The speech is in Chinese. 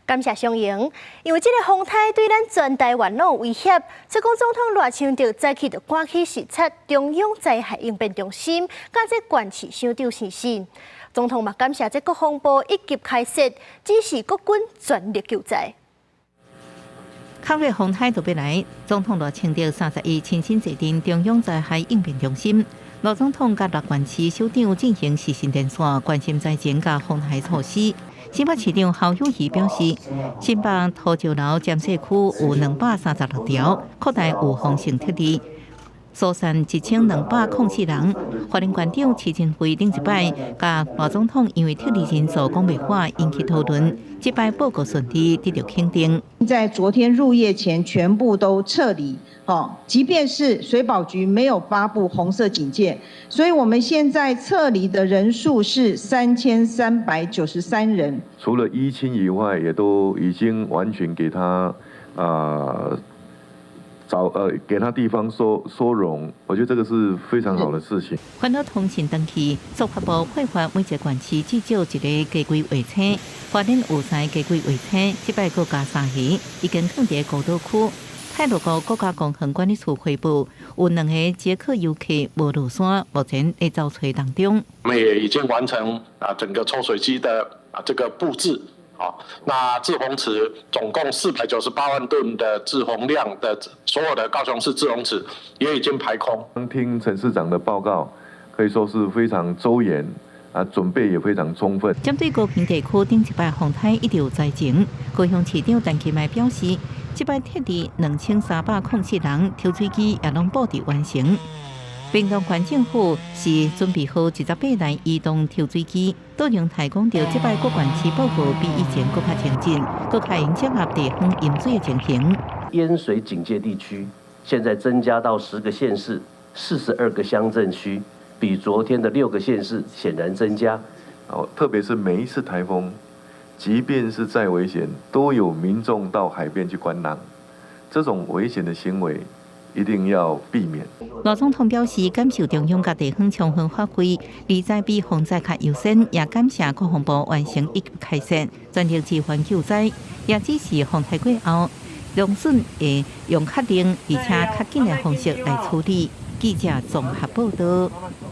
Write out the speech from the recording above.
感谢双赢，因为这个风台对咱全台湾拢有威胁，所以讲总统赖清德早起就赶去视察中央灾害应变中心，甲这县市首长视线。总统嘛感谢这国防部一级开设，指示国军全力救灾。抗瑞风台就要来，总统赖清德31亲身坐镇中央灾害应变中心。罗总统甲6县市首长进行视线电话，关心灾情甲风台措施。新北市长侯友宜表示，新北土石流监测区有236条，扩大有风性thiết立，疏散1204人。花莲县长徐正辉顶一摆甲罗总统因为thiết立人数讲袂法引起讨论，这摆报告顺利得到肯定。在昨天入夜前全部都撤离。即便是水保局没有发布红色警戒，所以我们现在撤离的人数是3393人。除了依亲以外，也都已经完全给他给他地方收容，我觉得这个是非常好的事情。环岛通信登记，速发部配发每一个县市至少一个家规卫车，花莲有3个家规卫车，这摆各加3个，已经放在孤岛区。泰鲁阁国家公园管理处回报，有2个捷克游客无落山，目前在找找当中。我们也已经完成整个抽水机的这个布置。那滞洪池总共498万吨的滞洪量的所有的高雄市滞洪池也已经排空。听陈市长的报告，可以说是非常周延。准备也非常充分。针对高屏地区顶一摆风台一直有灾情，高雄市长陈其迈表示，这摆thiết立2307人抽水机也拢布置完成。屏东县政府是准备好18台移动抽水机，都用提供到这摆各县市报告比以前更加前进，更加应掌握地方淹水的情形。淹水警戒地区现在增加到10个县市、42个乡镇区。比昨天的6个县市显然增加，特别是每一次台风，即便是再危险，都有民众到海边去观浪，这种危险的行为一定要避免。罗总统表示，感谢中央甲地方充分发挥，理灾比防灾较优先，也感谢国防部完成一级开设，全力支援救灾，也指示风台过后，农损会用较灵而且较紧的方式来处理。记者综合报道。